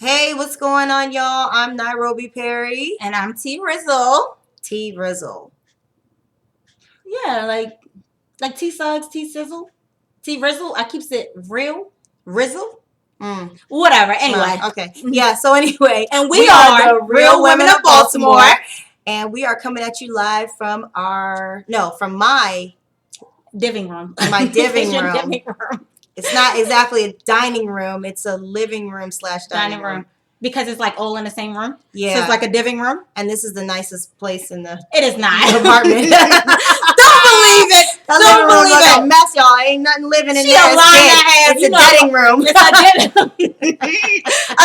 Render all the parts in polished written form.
Hey, what's going on, y'all? I'm Nairobi Perry. And I'm T Rizzle. T Rizzle. Yeah, like T Suggs, T Sizzle, T Rizzle. I keeps it real. Rizzle? Whatever. Anyway. Okay. Yeah, so anyway. And we are the Real Women of Baltimore. And we are coming at you live from my living room. My living room. Living room. It's not exactly a dining room. It's a living room / dining room. Because it's like all in the same room. Yeah. So it's like a living room. And this is the nicest place in the It is not. apartment. Don't believe it. Don't believe it. A mess, y'all. Ain't nothing living in there. It's a dining room. It's a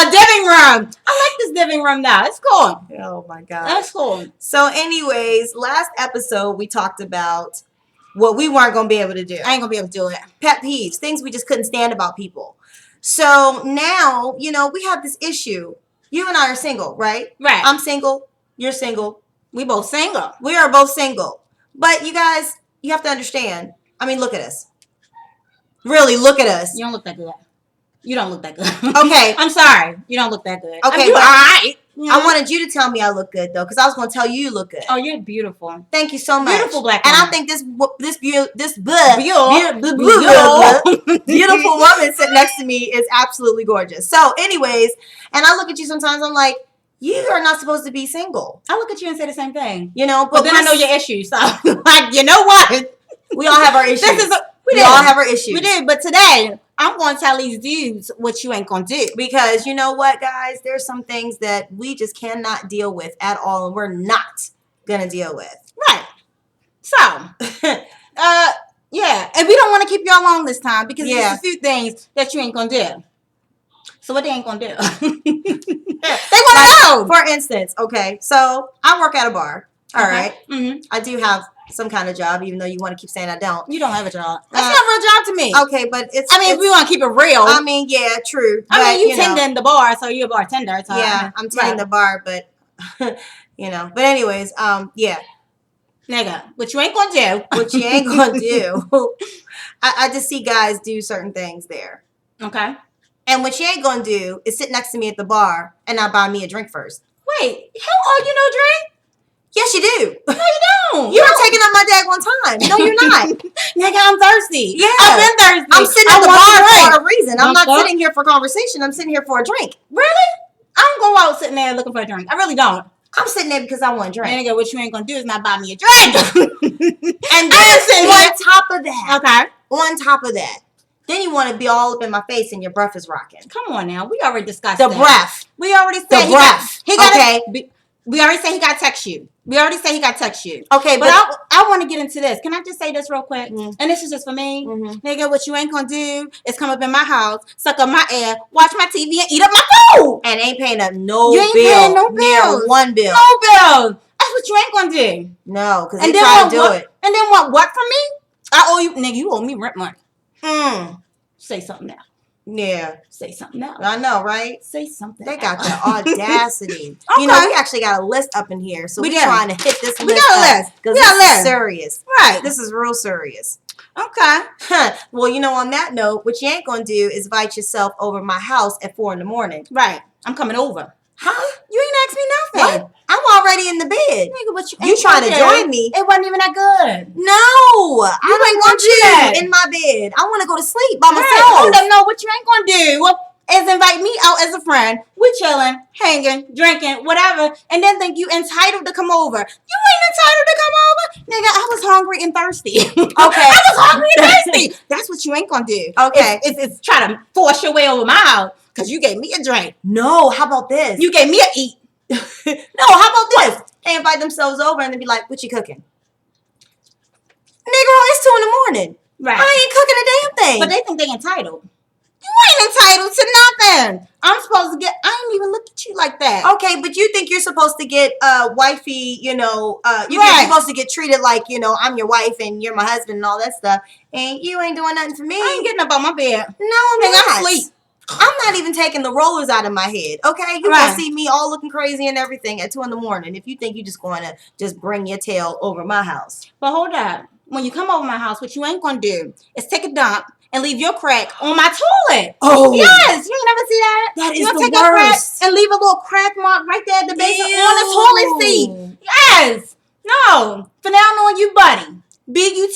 living room. I like this living room now. It's cool. Oh my God. That's cool. So anyways, last episode we talked about what we weren't going to be able to do. I ain't going to be able to do it. Pet peeves, things we just couldn't stand about people. So now, we have this issue. You and I are single, right? Right. I'm single. You're single. We both single. We are both single. But you guys, you have to understand. I mean, look at us. Really, look at us. You don't look that good. You don't look that good. Okay. I'm sorry. You don't look that good. Okay, you're all right. I wanted you to tell me I look good, though, because I was going to tell you look good. Oh, you're beautiful. Thank you so much. Beautiful black woman. And I think this beautiful woman sitting next to me is absolutely gorgeous. So, anyways, and I look at you sometimes, I'm like, you are not supposed to be single. I look at you and say the same thing. But then I know your issues. So, like, you know what? We all have our issues. We all have our issues. We did, but today I'm going to tell these dudes what you ain't going to do. Because you know what, guys? There's some things that we just cannot deal with at all, and we're not going to deal with. Right. So, yeah. And we don't want to keep y'all long this time because there's a few things that you ain't going to do. So what they ain't going to do? They want to know. For instance, okay, so I work at a bar. All right. Mm-hmm. I do have some kind of job, even though you want to keep saying I don't. You don't have a job. That's not a real job to me. Okay, but it's... I mean, if we want to keep it real. I mean, yeah, true. I mean, you tending the bar, so you're a bartender. So yeah, I'm tending the bar, but, But anyways, yeah. Nigga, what you ain't going to do. What you ain't going to do. I just see guys do certain things there. Okay. And what you ain't going to do is sit next to me at the bar and not buy me a drink first. Wait, how are you no drink? Yes, you do. No, you don't. You were taking up my daggone time. No, you're not. Nigga, I'm thirsty. Yeah. I've been thirsty. I'm sitting at the bar for a reason. I'm not sitting here for conversation. I'm sitting here for a drink. Really? I don't go out sitting there looking for a drink. I really don't. I'm sitting there because I want a drink. Nigga, what you ain't gonna do is not buy me a drink. And then on top of that. Okay. On top of that. Then you want to be all up in my face and your breath is rocking. Come on now. We already discussed the breath. We already said the breath. He got we already said he got to text you. We already said he got to text you. Okay, but I want to get into this. Can I just say this real quick? Mm-hmm. And this is just for me. Mm-hmm. Nigga, what you ain't gonna do is come up in my house, suck up my air, watch my TV, and eat up my food. And ain't paying up no bill. You ain't paying no bills. Near one bill. No bills. That's what you ain't gonna do. No, because they try to do it. And then what from me? I owe you, nigga, you owe me rent money. Say something now. Yeah. Say something now. I know, right? Say something. They got the audacity. Okay. We actually got a list up in here. So we're trying to hit this list. We got a list. Because this is serious. Right. This is real serious. Okay. Well, on that note, what you ain't going to do is invite yourself over my house at 4 a.m. Right. I'm coming over. Huh? You ain't asked me nothing. What? I'm already in the bed. Nigga, what you trying to join me? It wasn't even that good. No, I don't want you in my bed. I want to go to sleep by myself. Hold up, no, what you ain't gonna do is invite me out as a friend. We chilling, hanging, drinking, whatever, and then think you entitled to come over. You ain't entitled to come over, nigga. I was hungry and thirsty. Okay, I was hungry and thirsty. That's what you ain't gonna do. Okay, it's try to force your way over my house because you gave me a drink. No, how about this? You gave me a eat. No, how about this? They invite themselves over and they be like, "What you cooking?" Negro, it's 2 a.m. Right. I ain't cooking a damn thing. But they think they entitled. You ain't entitled to nothing. I'm supposed to get. I ain't even look at you like that. Okay, but you think you're supposed to get wifey, you're supposed to get treated like, I'm your wife and you're my husband and all that stuff. And you ain't doing nothing for me. I ain't getting up on my bed. No, I'm not. I'm asleep. I'm not even taking the rollers out of my head, okay? You gonna see me all looking crazy and everything at 2 a.m. if you think you just going to just bring your tail over my house. But hold up. When you come over my house, what you ain't going to do is take a dump and leave your crack on my toilet. Oh. Yes. You ain't never see that? That is you the take worst. Your crack and leave a little crack mark right there at the base on the toilet seat. Yes. No. For now on you, buddy. Butty.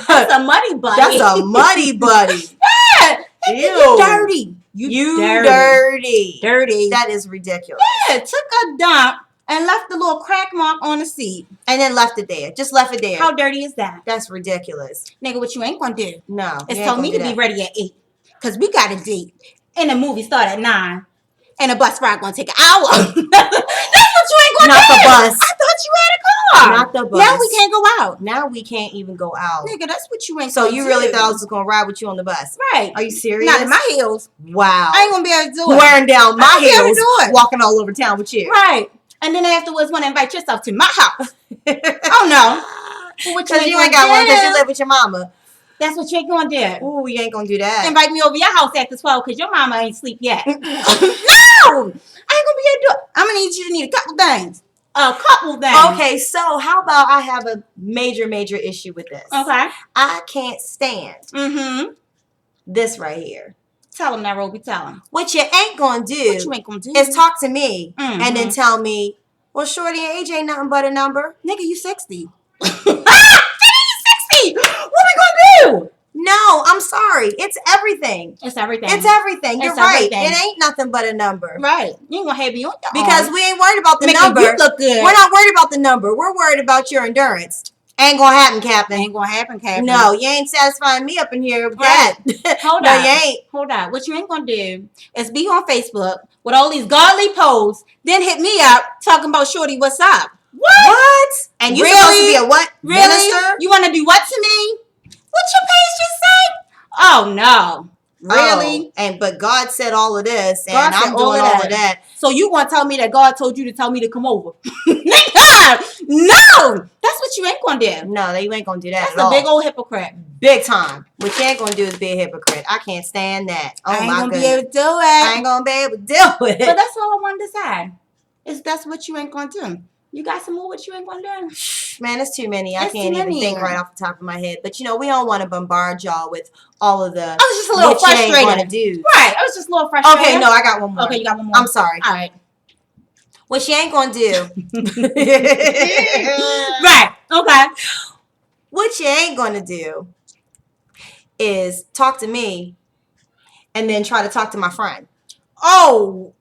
That's a muddy buddy. That's a muddy buddy. Yeah. You dirty. You dirty. Dirty. That is ridiculous. Yeah. Took a dump and left the little crack mark on the seat. And then left it there. Just left it there. How dirty is that? That's ridiculous. Nigga, what you ain't gonna do? No. Is tell me to be ready at 8. Because we got a date. And the movie start at 9. And the bus ride gonna take an hour. That's what you ain't gonna do. Not the bus. I thought you had a car. Not the bus. Now we can't go out. Now we can't even go out. Nigga, that's what you ain't So gonna you do. really thought I was gonna ride with you on the bus? Right. Are you serious? Not in my heels. Wow. I ain't gonna be able to do it. Wearing down my heels, do it. walking all over town with you. Right. And then afterwards want to invite yourself to my house. Oh no. Because you ain't got one because you live with your mama. That's what you ain't gonna do. Ooh, you ain't gonna do that. Invite me over your house after 12 because your mama ain't sleep yet. No! I ain't gonna be able to do it. I'm gonna need you to need a couple things. A couple things. Okay, so how about I have a major issue with this? Okay. I can't stand this right here. Tell him, Nairobi, tell him. What you ain't gonna do, What you ain't gonna do is talk to me and then tell me, well, Shorty and age ain't nothing but a number. Nigga, you 60. Nigga, you 60! What we gonna do? No, I'm sorry. It's everything. It's everything. It's everything. You're It's right. everything. It ain't nothing but a number. Right. You ain't gonna have me on your Because arm. we ain't worried about the Make number. you look good. We're not worried about the number. We're worried about your endurance. Ain't gonna happen, Captain. Ain't gonna happen, Captain. No, you ain't satisfying me up in here with Right. that. Hold No, on. you ain't. Hold on. What you ain't gonna do is be on Facebook with all these godly posts, then hit me up talking about Shorty, what's up? What? And you supposed to be a what? Really? Minister? You want to do what to me? What your page just say? Oh no. Really? Oh, but God said all of this, and God said I'm doing all of that. So you want to tell me that God told you to tell me to come over? Nigga, no. That's what you ain't gonna do. No, you ain't gonna do that That's at all. a big old hypocrite. Big time. What you ain't gonna do is be a hypocrite. I can't stand that. Oh I ain't my gonna goodness. be able to do it. I ain't gonna be able to deal with But it. that's all I wanted to say. Is that's what you ain't gonna do. You got some more what you ain't gonna do? Man, it's too many. I It's can't too even many. think right off the top of my head. But we don't want to bombard y'all with all of the. I was just a little what you ain't frustrated. gonna do. Right. I was just a little frustrated. Okay, no, I got one more. Okay, you got one more. I'm sorry. All right. What she ain't gonna do. Right. Okay. What you ain't gonna do is talk to me and then try to talk to my friend. Oh.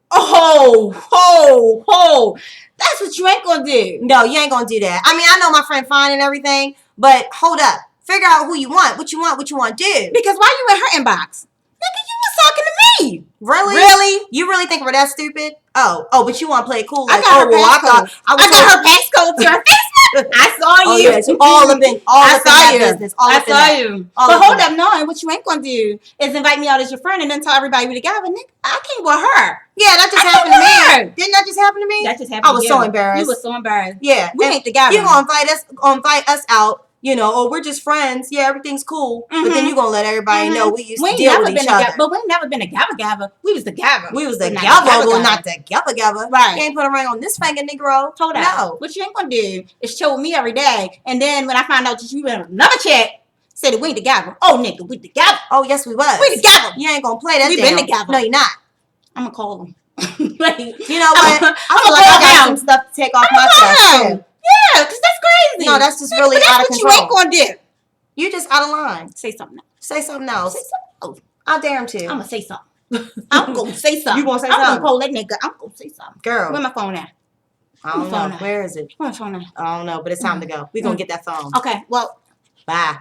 That's what you ain't gonna do. No, you ain't gonna do that. I mean, I know my friend fine and everything, but hold up. Figure out who you want, what you want to do. Because why you in her inbox? Nigga, you was talking to me. Really? Really? You really think we're that stupid? Oh, but you want to play it cool? I Like, got her I passcode. I got her passcode to her Facebook. I saw Oh, you. yes, all up in that business. All I up in saw that. you. All But up hold in up, no. And what you ain't gonna do is invite me out as your friend and then tell everybody we together. Nigga, I can't with her. Yeah, that just I happened to can't with her. me. Didn't that just happen to me? That just happened. I was to so you. embarrassed. You was so embarrassed. Yeah, We and ain't together. You gonna invite us out? Oh, we're just friends. Yeah, everything's cool. But then you gonna let everybody know we used to deal with each other. But we ain't never been together. We was together. We was But together, not but not together. Right. You ain't put a ring on this finger, Negro. Hold on. No. What you ain't gonna do is chill with me every day, and then when I find out that you in another chick, say that we ain't together. Oh, nigga, we together. Oh, yes, we was. We together. You ain't gonna play that We down. been together. No, you're not. I'm gonna call him. You know what? I feel like call I got him. some stuff to take off my chest, too. Yeah, because that's crazy. No, that's just really but that's out of what control. you ain't gonna do. You just out of line. Say something else. Say something else. Say something else. I'll dare him to. I'm gonna say something. I'm gonna say something. You gonna say I'm something? gonna call that nigga. I'm gonna say something. Girl. Where my phone at? I don't phone know. at? Where is it? Where my phone at? I don't know, but it's time to go. We're gonna get that phone. Okay, well. Bye.